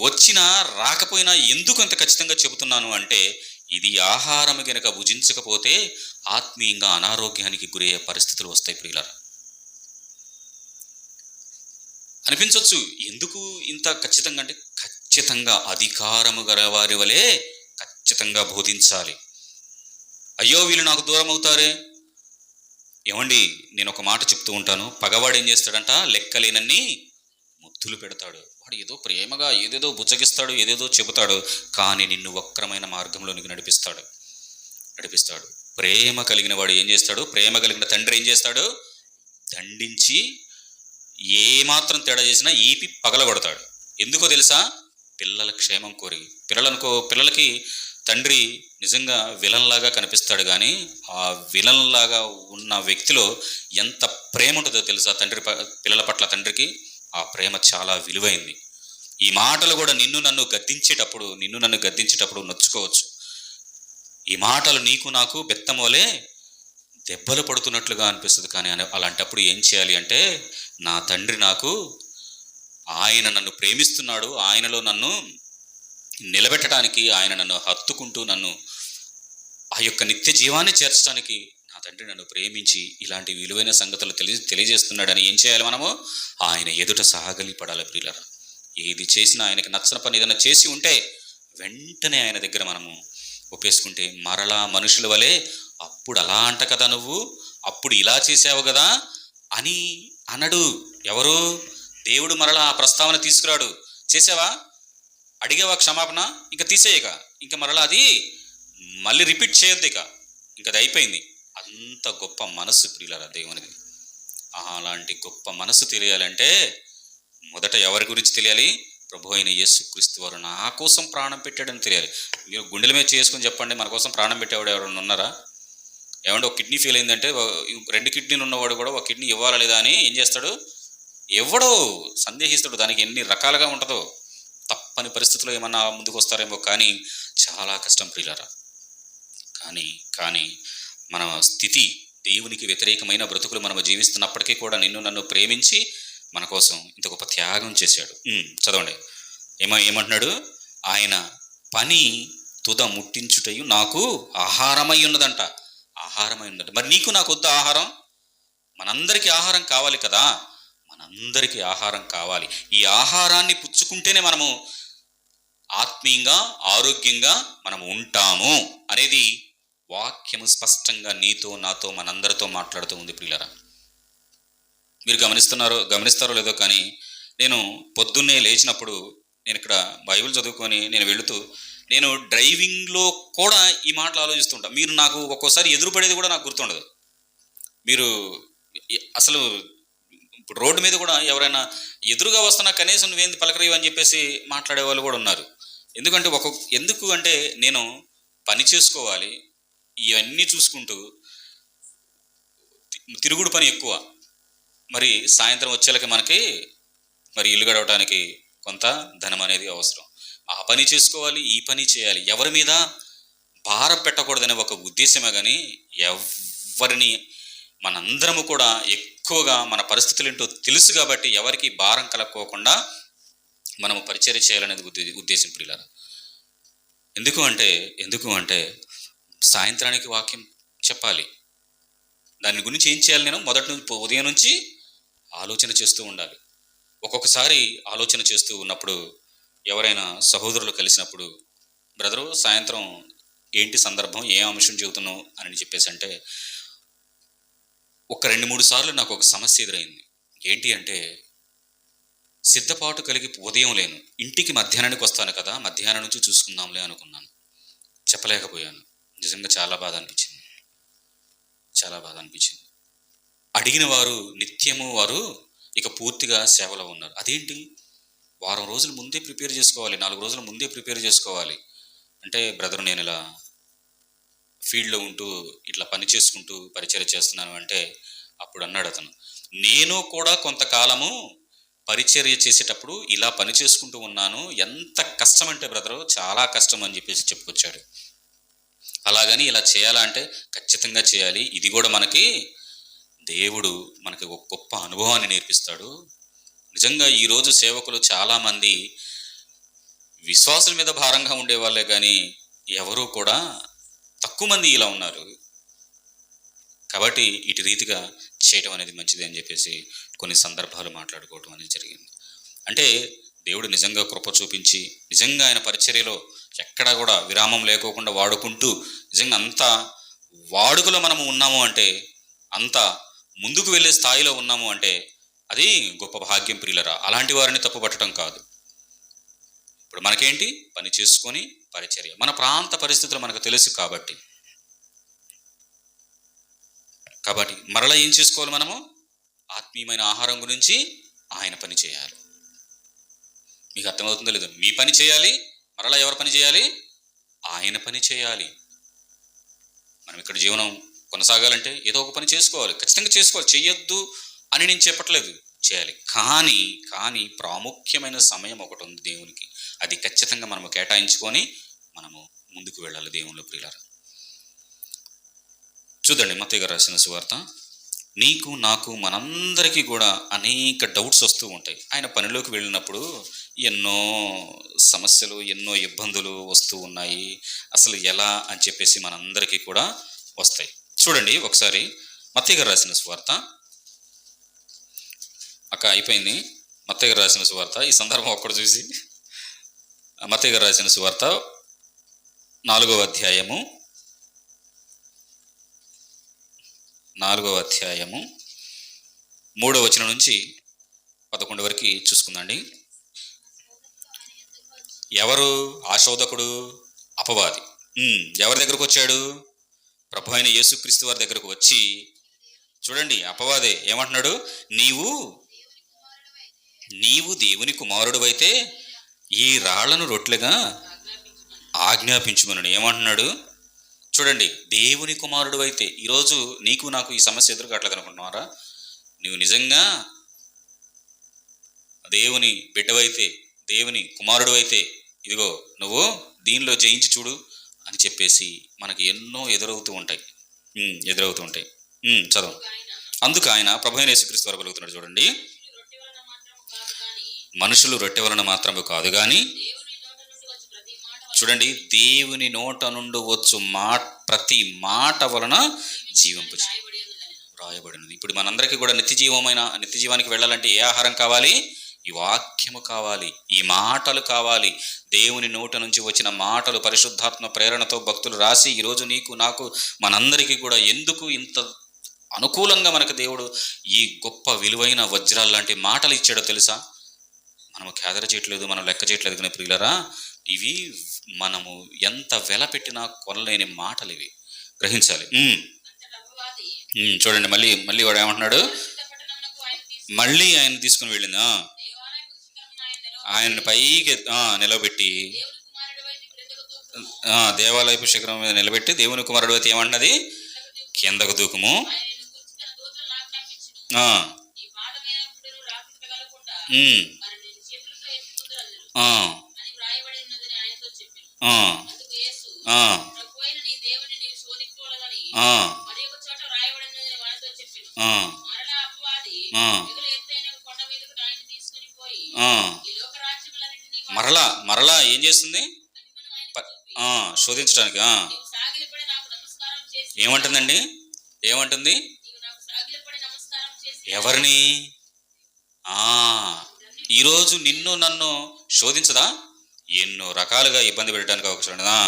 వచ్చినా రాకపోయినా ఎందుకు అంత ఖచ్చితంగా చెబుతున్నాను అంటే, ఇది ఆహారం కనుక భుజించకపోతే ఆత్మీయంగా అనారోగ్యానికి గురయ్యే పరిస్థితులు వస్తాయి ప్రియులరా. అనిపించవచ్చు, ఎందుకు ఇంత ఖచ్చితంగా అంటే, ఖచ్చితంగా అధికారము గల వారి వలె ఖచ్చితంగా బోధించాలి. అయ్యో వీళ్ళు నాకు దూరం అవుతారే. ఏమండి, నేను ఒక మాట చెప్తూ ఉంటాను, పగవాడు ఏం చేస్తాడంట? లెక్కలేనన్ని ముద్దులు పెడతాడు. వాడు ఏదో ప్రేమగా ఏదేదో బుచ్చగిస్తాడు, ఏదేదో చెబుతాడు, కానీ నిన్ను వక్రమైన మార్గంలోనికి నడిపిస్తాడు. ప్రేమ కలిగిన వాడు ఏం చేస్తాడు? ప్రేమ కలిగిన తండ్రి ఏం చేస్తాడు? దండించి ఏమాత్రం తేడా చేసినా ఈపి పగలగొడతాడు. ఎందుకో తెలుసా? పిల్లల క్షేమం కోరి. పిల్లలకి తండ్రి నిజంగా విలన్లాగా కనిపిస్తాడు, కానీ ఆ విలన్లాగా ఉన్న వ్యక్తిలో ఎంత ప్రేమ ఉంటుందో తెలుసా? పిల్లల పట్ల తండ్రికి ఆ ప్రేమ చాలా విలువైంది. ఈ మాటలు కూడా నిన్ను నన్ను గద్దించేటప్పుడు నొచ్చుకోవచ్చు. ఈ మాటలు నీకు నాకు బెత్తమోలే దెబ్బలు పడుతున్నట్లుగా అనిపిస్తుంది. కానీ అలాంటప్పుడు ఏం చేయాలి అంటే, నా తండ్రి ఆయన నన్ను ప్రేమిస్తున్నాడు, ఆయనలో నన్ను నిలబెట్టడానికి, ఆయన నన్ను హత్తుకుంటూ నన్ను ఆ యొక్క నిత్య జీవాన్ని చేర్చడానికి నా తండ్రి నన్ను ప్రేమించి ఇలాంటి విలువైన సంగతులు తెలియజేస్తున్నాడని ఏం చేయాలి? మనము ఆయన ఎదుట సహగలి పడాలి ప్రియులారా. ఏది చేసినా, ఆయనకి నచ్చని పని ఏదైనా చేసి ఉంటే వెంటనే ఆయన దగ్గర మనము ఒప్పేసుకుంటే, మరలా మనుషుల వలె అప్పుడు అలా అంట కదా, నువ్వు అప్పుడు ఇలా చేసావు కదా అని అనడు. ఎవరు? దేవుడు మరలా ఆ ప్రస్తావన తీసుకురాడు. చేసావా, అడిగావా క్షమాపణ, ఇంకా తీసేయక, ఇంకా మరలా అది మళ్ళీ రిపీట్ చేయొద్దు, ఇంకా అది అయిపోయింది. అంత గొప్ప మనస్సు ప్రియులారా దేవునిది. అలాంటి గొప్ప మనస్సు తెలియాలంటే మొదట ఎవరి గురించి తెలియాలి? ప్రభు అయిన యేసుక్రీస్తు వారు నా కోసం ప్రాణం పెట్టాడని తెలియాలి. మీరు గుండెల మీద చేసుకుని చెప్పండి, మన కోసం ప్రాణం పెట్టేవాడు ఎవరైనా ఉన్నారా? ఏమంటే ఒక కిడ్నీ ఫెయిల్ అయిందంటే 2 కిడ్నీలు ఉన్నవాడు కూడా ఒక కిడ్నీ ఇవ్వాలా లేదా అని ఏం చేస్తాడు? ఎవడో సందేహిస్తాడు. దానికి ఎన్ని రకాలుగా ఉంటుందో. తప్పని పరిస్థితుల్లో ఏమన్నా ముందుకు వస్తారేమో, కానీ చాలా కష్టం ప్రియులారా. కానీ మన స్థితి దేవునికి వ్యతిరేకమైన బ్రతుకులు మనము జీవిస్తున్నప్పటికీ కూడా నిన్ను నన్ను ప్రేమించి మన కోసం ఇంత గొప్ప త్యాగం చేశాడు. చదవండి, ఏమంటున్నాడు? ఆయన పని తుద ముట్టించుటయు నాకు ఆహారమై ఉన్నదంట. మరి నీకు నాకు వద్ద ఆహారం? మనందరికీ ఆహారం కావాలి కదా, మనందరికీ ఆహారం కావాలి. ఈ ఆహారాన్ని పుచ్చుకుంటేనే మనము ఆత్మీయంగా, ఆరోగ్యంగా మనము ఉంటాము అనేది వాక్యము స్పష్టంగా నీతో నాతో మనందరితో మాట్లాడుతూ ఉంది ప్రియులారా. మీరు గమనిస్తారో లేదో కానీ నేను పొద్దున్నే లేచినప్పుడు నేను ఇక్కడ బైబిల్ చదువుకొని నేను వెళుతూ నేను డ్రైవింగ్లో కూడా ఈ మాటలు ఆలోచిస్తుంటా. మీరు నాకు ఒక్కోసారి ఎదురుపడేది కూడా నాకు గుర్తుండదు. మీరు అసలు ఇప్పుడు రోడ్డు మీద కూడా ఎవరైనా ఎదురుగా వస్తున్నా కనీసం నువ్వేంది పలకరేవు అని చెప్పేసి మాట్లాడే వాళ్ళు కూడా ఉన్నారు. ఎందుకు అంటే నేను పని చేసుకోవాలి, ఇవన్నీ చూసుకుంటూ తిరుగుడు పని ఎక్కువ. మరి సాయంత్రం వచ్చేలకి మనకి మరి ఇల్లు గడవటానికి కొంత ధనం అనేది అవసరం. ఆ పని చేసుకోవాలి, ఈ పని చేయాలి, ఎవరి మీద భారం పెట్టకూడదనే ఒక ఉద్దేశమే కానీ ఎవరిని మనందరము కూడా ఎక్కువగా మన పరిస్థితులు ఏంటో తెలుసు కాబట్టి ఎవరికి భారం కలక్కోకుండా మనము పరిచర్య చేయాలనేది ఉద్దేశం ప్రియులారా. ఎందుకు అంటే సాయంత్రానికి వాక్యం చెప్పాలి. దాని గురించి ఏం చేయాలి? నేను ఉదయం నుంచి ఆలోచన చేస్తూ ఉండాలి. ఒక్కొక్కసారి ఆలోచన చేస్తూ ఉన్నప్పుడు ఎవరైనా సహోదరులు కలిసినప్పుడు, బ్రదరు సాయంత్రం ఏంటి సందర్భం, ఏ అంశం చెబుతున్నావు అని చెప్పేసి అంటే, ఒక 2-3 సార్లు నాకు ఒక సమస్య ఎదురైంది. ఏంటి అంటే, సిద్ధపాటు కలిగి ఉదయం లేను, ఇంటికి మధ్యాహ్నానికి వస్తాను కదా, మధ్యాహ్నం నుంచి చూసుకుందాంలే అనుకున్నాను. చెప్పలేకపోయాను. నిజంగా చాలా బాధ అనిపించింది. అడిగిన వారు నిత్యము వారు ఇక పూర్తిగా సేవలో ఉన్నారు. అదేంటి, వారం రోజుల ముందే ప్రిపేర్ చేసుకోవాలి, 4 రోజుల ముందే ప్రిపేర్ చేసుకోవాలి అంటే, బ్రదర్ నేను ఇలా ఫీల్డ్లో ఉంటూ ఇట్లా పని చేసుకుంటూ పరిచర్య చేస్తున్నాను అంటే, అప్పుడు అన్నాడు అతను, నేను కూడా కొంతకాలము పరిచర్య చేసేటప్పుడు ఇలా పని చేసుకుంటూ ఉన్నాను, ఎంత కష్టం అంటే బ్రదరు చాలా కష్టం అని చెప్పేసి చెప్పుకొచ్చాడు. అలాగని ఇలా చేయాలా అంటే ఖచ్చితంగా చేయాలి. ఇది కూడా దేవుడు మనకి ఒక గొప్ప అనుభవాన్ని నేర్పిస్తాడు. నిజంగా ఈరోజు సేవకులు చాలామంది విశ్వాసుల మీద భారంగా ఉండేవాళ్ళే కానీ ఎవరూ కూడా తక్కువ మంది ఇలా ఉన్నారు. కాబట్టి ఇటు రీతిగా చేయటం అనేది మంచిది అని చెప్పేసి కొన్ని సందర్భాలు మాట్లాడుకోవటం అనేది జరిగింది. అంటే దేవుడు నిజంగా కృప చూపించి నిజంగా ఆయన పరిచర్యలో ఎక్కడా కూడా విరామం లేకోకుండా వాడుకుంటూ నిజంగా అంత వాడుకలో మనము ఉన్నాము అంటే, అంత ముందుకు వెళ్ళే స్థాయిలో ఉన్నాము అంటే అది గొప్ప భాగ్యం ప్రియులరా. అలాంటి వారిని తప్పుపట్టడం కాదు. ఇప్పుడు మనకేంటి, పని చేసుకొని పరిచర్య, మన ప్రాంత పరిస్థితులు మనకు తెలుసు కాబట్టి మరలా ఏం చేసుకోవాలి, మనము ఆత్మీయమైన ఆహారం గురించి ఆయన పని చేయాలి. మీకు అర్థమవుతుందో లేదో, మీ పని చేయాలి, మరలా ఎవరి పని చేయాలి, ఆయన పని చేయాలి. మనం ఇక్కడ జీవనం కొనసాగాలంటే ఏదో ఒక పని చేసుకోవాలి, ఖచ్చితంగా చేసుకోవాలి. చెయ్యొద్దు అని నేను చెప్పట్లేదు, చేయాలి. కానీ ప్రాముఖ్యమైన సమయం ఒకటి ఉంది దేవునికి, అది ఖచ్చితంగా మనము కేటాయించుకొని మనము ముందుకు వెళ్ళాలి దేవునిలో ప్రియులారా. చూడండి మత్తయి గారు రాసిన సువార్త. నీకు నాకు మనందరికీ కూడా అనేక డౌట్స్ వస్తూ ఉంటాయి. ఆయన పనిలోకి వెళ్ళినప్పుడు ఎన్నో సమస్యలు, ఎన్నో ఇబ్బందులు వస్తూ ఉన్నాయి. అసలు ఎలా అని చెప్పేసి మనందరికీ కూడా వస్తాయి. చూడండి ఒకసారి మత్తయి గారు రాసిన సువార్త. అయిపోయింది మత్తయి గారు రాసిన సువార్త. ఈ సందర్భం ఒక్కడు చూసి, మత్తయి గారు రాసిన సువార్త 4వ అధ్యాయము 3వ వచనం నుంచి 11 వరకు చూసుకుందండి. ఎవరు ఆ శోధకుడు? అపవాది. ఎవరి దగ్గరకు వచ్చాడు? ప్రభు అయిన యేసుక్రీస్తు వారి దగ్గరకు వచ్చి, చూడండి అపవాదే ఏమంటున్నాడు, నీవు దేవుని కుమారుడు అయితే ఈ రాళ్లను రొట్టెలుగా ఆజ్ఞాపించుమని ఏమంటున్నాడు. చూడండి, దేవుని కుమారుడు అయితే, ఈరోజు నీకు నాకు ఈ సమస్య ఎదురుకాట్లేదు అనుకుంటున్నారా? నువ్వు నిజంగా దేవుని బిడ్డవైతే, దేవుని కుమారుడు అయితే, ఇదిగో నువ్వు దీనిలో జయించి చూడు అని చెప్పేసి మనకి ఎన్నో ఎదురవుతూ ఉంటాయి. చదువు. అందుకు ఆయన ప్రభు అయిన యేసుక్రీస్తు వారు పలుకుతున్నాడు. చూడండి, మనుషులు రొట్టె వలన మాత్రమే కాదు కానీ, చూడండి, దేవుని నోట నుండి వచ్చు ప్రతి మాట వలన జీవింపు రాయబడినది. ఇప్పుడు మనందరికీ కూడా నిత్య జీవానికి వెళ్ళాలంటే ఏ ఆహారం కావాలి? ఈ వాక్యము కావాలి, ఈ మాటలు కావాలి. దేవుని నోట నుంచి వచ్చిన మాటలు పరిశుద్ధాత్మ ప్రేరణతో భక్తులు రాసి ఈరోజు నీకు నాకు మనందరికీ కూడా ఎందుకు ఇంత అనుకూలంగా మనకు దేవుడు ఈ గొప్ప విలువైన వజ్రాలు లాంటి మాటలు ఇచ్చాడో తెలుసా? మనము కేదర చేయట్లేదు, మనం లెక్క చేయట్లేదు కానీ ప్రియులరా, ఇవి మనము ఎంత వెల పెట్టినా కొనలేని మాటలు ఇవి, గ్రహించాలి. చూడండి, మళ్ళీ మళ్ళీ వాడు ఏమంటున్నాడు, మళ్ళీ ఆయన తీసుకుని వెళ్ళిందా, ఆయన పైకి నిలబెట్టి దేవాలయపు శిఖరం మీద నిలబెట్టి దేవుని కుమారుడు అయితే ఏమంటున్నది, కిందకు దూకుము, మరలా ఏం చేస్తుంది, శోధించడానికి. ఏమంటుందండి, ఏమంటుంది, ఎవరిని? ఈరోజు నిన్ను నన్ను శోధించదా, ఎన్నో రకాలుగా ఇబ్బంది పెట్టడానికి అవకాశం ఉండదా?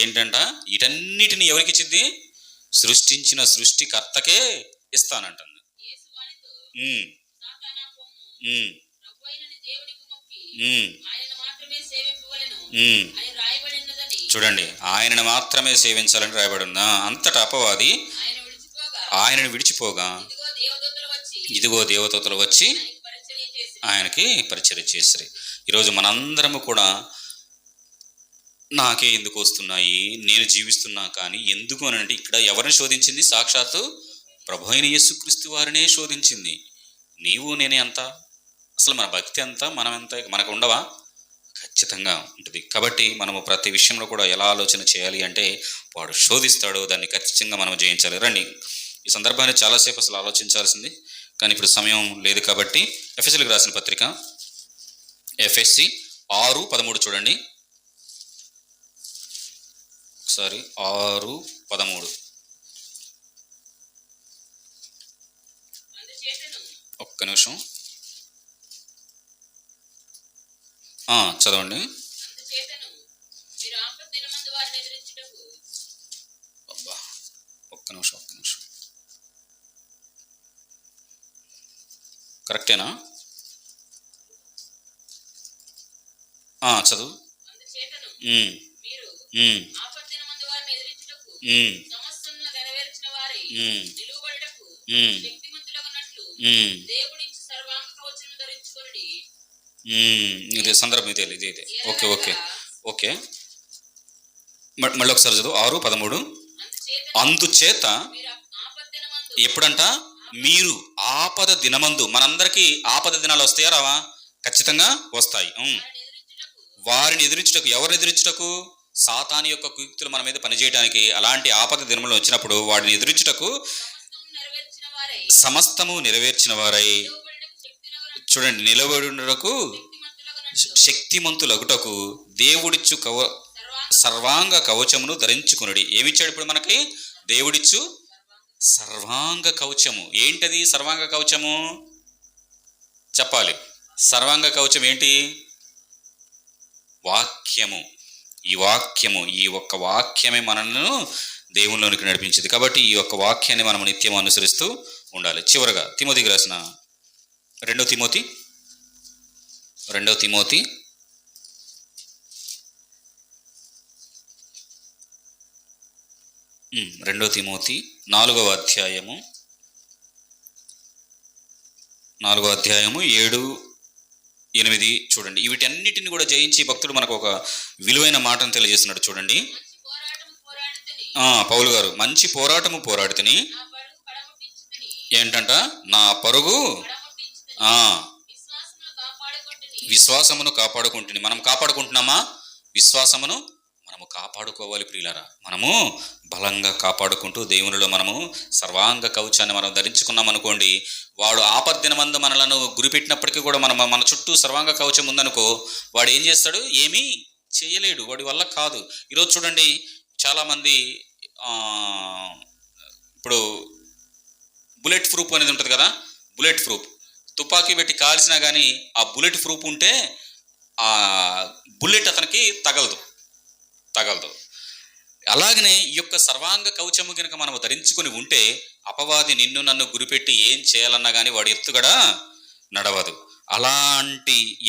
ఏంటంట, వీటన్నిటిని ఎవరికి ఇచ్చింది? సృష్టించిన సృష్టికర్తకే ఇస్తానంటుంది. చూడండి, ఆయనను మాత్రమే సేవించాలని రాయబడి ఉందా. అంతటా అపవాది ఆయనను విడిచిపోగా ఇదిగో దేవదూతలు వచ్చి ఆయనకి పరిచర్య చేసిరి. ఈరోజు మనందరము కూడా నాకే ఎందుకు వస్తున్నాయి, నేను జీవిస్తున్నా కానీ ఎందుకు అని అంటే, ఇక్కడ ఎవరిని శోధించింది? సాక్షాత్తు ప్రభు అయిన యేసుక్రీస్తు వారినే శోధించింది. నీవు నేనే అంత, అసలు మన భక్తి అంతా మనం ఎంత మనకు ఉండవా? ఖచ్చితంగా ఉంటుంది. కాబట్టి మనము ప్రతి విషయంలో కూడా ఎలా ఆలోచన చేయాలి అంటే, వాడు శోధిస్తాడో దాన్ని ఖచ్చితంగా మనం జయించాలి. రండి, ఈ సందర్భాన్ని చాలాసేపు అసలు ఆలోచించాల్సింది, కానీ ఇప్పుడు సమయం లేదు కాబట్టి ఎఫెసీలకు రాసిన పత్రిక ఎఫెసీ 6:13 చూడండి ఒకసారి. 6:13 ఒక్క నిమిషం చదవండి. ఒక్క నిమిషం కరెక్టేనా? చదువు. ఇదే సందర్భం, ఇదే. ఓకే ఓకే ఓకే మళ్ళీ ఒకసారి చదువు. 6:13 అందుచేత ఎప్పుడంట, మీరు ఆపద దినమందు. మనందరికీ ఆపద దినాలు వస్తాయా రావా? ఖచ్చితంగా వస్తాయి. వారిని ఎదిరించుటకు. ఎవరిని ఎదిరించుటకు? సాతాను యొక్క కుయుక్తులు మన మీద పనిచేయడానికి. అలాంటి ఆపద దినములు వచ్చినప్పుడు వాడిని ఎదిరించుటకు సమస్తము నెరవేర్చిన వారై, చూడండి, నిలబడుటకు శక్తిమంతులగుటకు దేవుడిచ్చు సర్వాంగ కవచమును ధరించుకునుడి. ఏమిచ్చాడు ఇప్పుడు మనకి? దేవుడిచ్చు సర్వాంగ కవచము. ఏంటది సర్వాంగ కవచము? చెప్పాలి. సర్వాంగ కవచం ఏంటి? వాక్యము. ఈ ఒక్క వాక్యమే మనల్ని దేవునిలోనికి నడిపించింది. కాబట్టి ఈ ఒక్క వాక్యాన్ని మనం నిత్యం అనుసరిస్తూ ఉండాలి. చివరగా తిమోతికి రాసిన 2 తిమోతి 4వ అధ్యాయము 7-8 చూడండి. వీటన్నిటిని కూడా జయించి భక్తుడు మనకు ఒక విలువైన మాటను తెలియజేస్తున్నాడు. చూడండి, పౌలు గారు, మంచి పోరాటము పోరాడితిని. ఏంటంట? నా పరుగు విశ్వాసమును కాపాడుకుంటుంది. మనం కాపాడుకుంటున్నామా? విశ్వాసమును మనము కాపాడుకోవాలి ప్రియులారా. మనము బలంగా కాపాడుకుంటూ దేవునిలో మనము సర్వాంగ కవచాన్ని మనం ధరించుకున్నాం అనుకోండి, వాడు ఆపద్దినమందు మనలను గురిపెట్టినప్పటికీ కూడా మన చుట్టూ సర్వాంగ కవచం ఉందనుకో, వాడు ఏం చేస్తాడు? ఏమీ చేయలేడు, వాడి వల్ల కాదు. ఈరోజు చూడండి, చాలామంది ఇప్పుడు బుల్లెట్ ప్రూఫ్ అనేది ఉంటుంది కదా, బుల్లెట్ ప్రూఫ్ తుపాకీ పెట్టి కాల్చినా కానీ ఆ బుల్లెట్ ప్రూఫ్ ఉంటే ఆ బుల్లెట్ అతనికి తగలదు. అలాగనే ఈ యొక్క సర్వాంగ కవచము కనుక మనం ధరించుకొని ఉంటే అపవాది నిన్ను నన్ను గురిపెట్టి ఏం చేయాలన్నా కానీ వాడి ఎత్తుగడ నడవదు.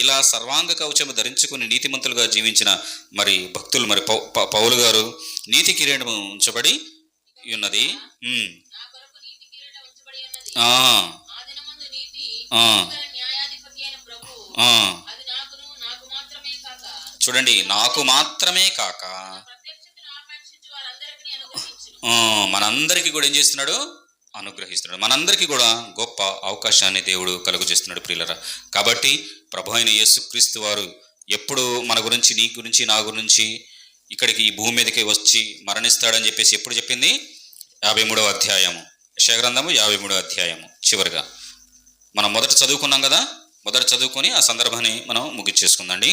ఇలా సర్వాంగ కవచము ధరించుకుని నీతిమంతులుగా జీవించిన మరి భక్తులు, మరి పౌలు గారు నీతి కిరీటము ఉంచబడి ఉన్నది. చూడండి, నాకు మాత్రమే కాక మనందరికీ కూడా ఏం చేస్తున్నాడు? అనుగ్రహిస్తున్నాడు. మనందరికీ కూడా గొప్ప అవకాశాన్ని దేవుడు కలుగు చేస్తున్నాడు ప్రియులరా. కాబట్టి ప్రభు అయిన యేసుక్రీస్తు వారు ఎప్పుడు మన గురించి, నీ గురించి, నా గురించి ఇక్కడికి ఈ భూమి మీదకి వచ్చి మరణిస్తాడని చెప్పేసి ఎప్పుడు చెప్పింది? 53వ అధ్యాయము, యెషయా గ్రంథము 53వ అధ్యాయము చివరిగా మనం మొదట చదువుకున్నాం కదా. మొదట చదువుకొని ఆ సందర్భాన్ని మనం ముగిచ్చేసుకుందండి.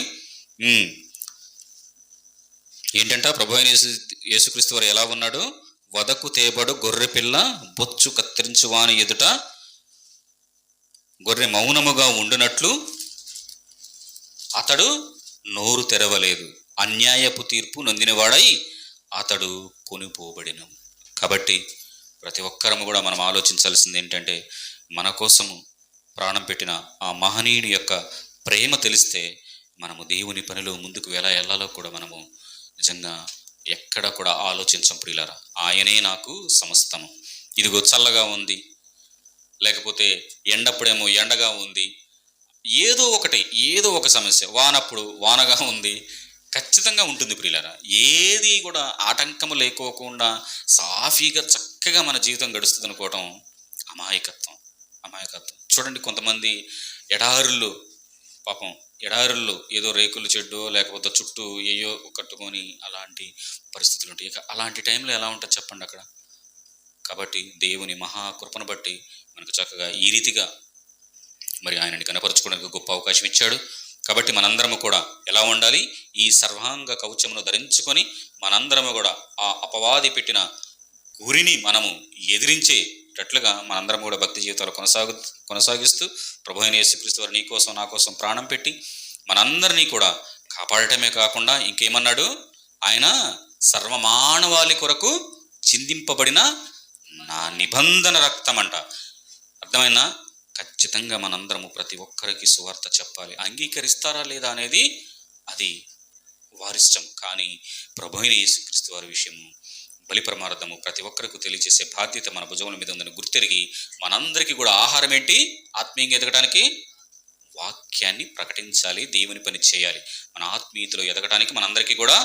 ఏంటంట, ప్రభు అయిన యేసుక్రీస్తు వారు ఎలా ఉన్నాడు? వదకు తేబడు గొర్రె పిల్ల బొచ్చు కత్తిరించు వాని ఎదుట గొర్రె మౌనముగా ఉండునట్లు అతడు నోరు తెరవలేదు, అన్యాయపు తీర్పు నొందినవాడై అతడు కొనిపోబడిను. కాబట్టి ప్రతి ఒక్కరము కూడా మనం ఆలోచించాల్సింది ఏంటంటే, మన కోసము ప్రాణం పెట్టిన ఆ మహనీయుని యొక్క ప్రేమ తెలిస్తే మనము దేవుని పనిలో ముందుకు ఎలా వెళ్ళాలో కూడా మనము నిజంగా ఎక్కడ కూడా ఆలోచించం ప్రియులారా. ఆయనే నాకు సమస్తము. ఇదిగో చల్లగా ఉంది, లేకపోతే ఎండప్పుడేమో ఎండగా ఉంది, ఏదో ఒక సమస్య, వానప్పుడు వానగా ఉంది, ఖచ్చితంగా ఉంటుంది ప్రియులారా. ఏది కూడా ఆటంకము లేకోకుండా సాఫీగా చక్కగా మన జీవితం గడుస్తుంది అనుకోవటం అమాయకత్వం. చూడండి, కొంతమంది ఎడారుల్లో ఏదో రేకులు చెడ్డో లేకపోతే చుట్టూ ఏయో కట్టుకొని అలాంటి పరిస్థితులు ఉంటాయి. అలాంటి టైంలో ఎలా ఉంటుంది చెప్పండి అక్కడ. కాబట్టి దేవుని మహాకృపను బట్టి మనకు చక్కగా ఈ రీతిగా మరి ఆయనని కనపరుచుకోవడానికి గొప్ప అవకాశం ఇచ్చాడు. కాబట్టి మనందరము కూడా ఎలా ఉండాలి? ఈ సర్వాంగ కవచమును ధరించుకొని మనందరము కూడా ఆ అపవాది పెట్టిన గురిని మనము ఎదిరించేటట్లుగా మనందరం కూడా భక్తి జీవితాలు కొనసాగిస్తూ ప్రభు అయిన యేసుక్రీస్తు వారు నీ కోసం, నా కోసం ప్రాణం పెట్టి మనందరినీ కూడా కాపాడటమే కాకుండా ఇంకేమన్నాడు? ఆయన సర్వమానవాళి కొరకు చిందింపబడిన నా నిబంధన రక్తం అంట. అర్థమైనా? ఖచ్చితంగా మనందరము ప్రతి ఒక్కరికి సువార్త చెప్పాలి. అంగీకరిస్తారా లేదా అనేది అది వారిష్టం. కానీ ప్రభు అయిన యేసుక్రీస్తు వారి విషయము, బలి ప్రమాదము ప్రతి ఒక్కరికి తెలియజేసే బాధ్యత మన భుజముల మీద ఉందని గుర్తెరిగి మనందరికీ కూడా ఆహారం ఏంటి? ఆత్మీయంగా ఎదగడానికి వాక్యాన్ని ప్రకటించాలి, దేవుని పని చేయాలి. మన ఆత్మీయతలో ఎదగడానికి మనందరికీ కూడా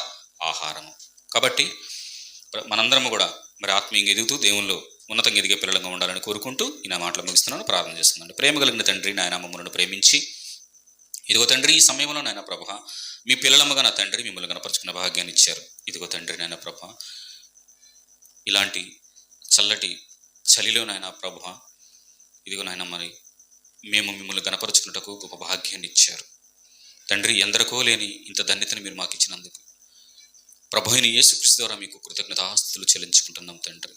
ఆహారము. కాబట్టి మనందరము కూడా మరి ఆత్మీయంగా ఎదుగుతూ దేవుల్లో ఉన్నతంగా ఎదిగే పిల్లలుగా ఉండాలని కోరుకుంటూ ఈ నా మాటలు ముగిస్తున్నాను. ప్రార్థన చేస్తున్నాను. ప్రేమ కలిగిన తండ్రి, నాయన మమ్మల్ని ప్రేమించి ఇదిగో తండ్రి ఈ సమయంలో నాయన ప్రభ మీ పిల్లలమ్మగా నా తండ్రి మిమ్మల్ని కనపరుచుకున్న భాగ్యాన్ని ఇచ్చారు. ఇదిగో తండ్రి నాయన ప్రభ ఇలాంటి చల్లటి చలిలో నాయన ప్రభ ఇదిగో నాయన మరి మేము మిమ్మల్ని గణపరుచుకున్నటకు గొప్ప భాగ్యాన్ని ఇచ్చారు తండ్రి. ఎందరికో లేని ఇంత ధన్యతను మీరు మాకు ఇచ్చినందుకు ప్రభు అయిన యేసుక్రీస్తు ద్వారా మీకు కృతజ్ఞతాస్తుతులు చెల్లించుకుంటున్నాం తండ్రి.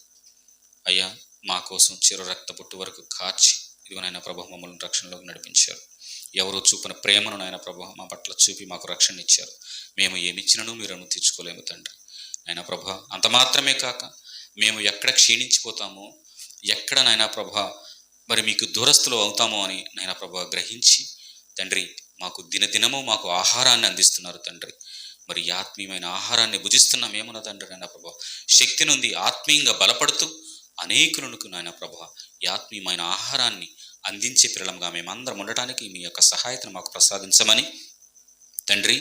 అయ్యా, మా కోసం చిరు రక్త పొట్టు వరకు కార్చి ఇదిగో నాయన ప్రభు మమ్మల్ని రక్షణలోకి నడిపించారు. ఎవరో చూపిన ప్రేమను నాయన ప్రభు మా పట్ల చూపి మాకు రక్షణ ఇచ్చారు. మేము ఏమిచ్చినను మీరు తీర్చుకోలేము తండ్రి. నాయన ప్రభ అంత మాత్రమే కాక మేము ఎక్కడ క్షీణించిపోతామో, ఎక్కడ నాయన ప్రభ మరి మీకు దూరస్తులు అవుతామో అని నాయన ప్రభ గ్రహించి తండ్రి మాకు దినదినము మాకు ఆహారాన్ని అందిస్తున్నారు తండ్రి. మరి ఆత్మీయమైన ఆహారాన్ని భుజిస్తున్నామేమన్నా తండ్రి నాయన ప్రభ శక్తి నుండి ఆత్మీయంగా బలపడుతూ అనేకులకు నాయన ప్రభ ఈ ఆత్మీయమైన ఆహారాన్ని అందించే పిల్లలంగా మేమందరం ఉండటానికి మీ యొక్క సహాయతను మాకు ప్రసాదించమని తండ్రి.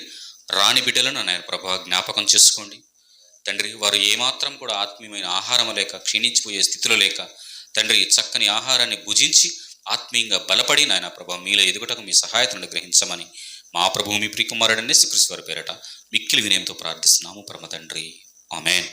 రాణి బిడ్డలను నాయన ప్రభ జ్ఞాపకం చేసుకోండి తండ్రి. వారు ఏమాత్రం కూడా ఆత్మీయమైన ఆహారం లేక క్షీణించిపోయే స్థితిలో లేక తండ్రి చక్కని ఆహారాన్ని భుజించి ఆత్మీయంగా బలపడి నాయన ప్రభ మీలో ఎదుగుటకు మీ సహాయతను గ్రహించమని మా ప్రభువు మీ ప్రియకుమారుడనే యేసుక్రీస్తు వారి పేరట మిక్కిలి వినయంతో ప్రార్థిస్తున్నాము పరమ తండ్రి. ఆమేన్.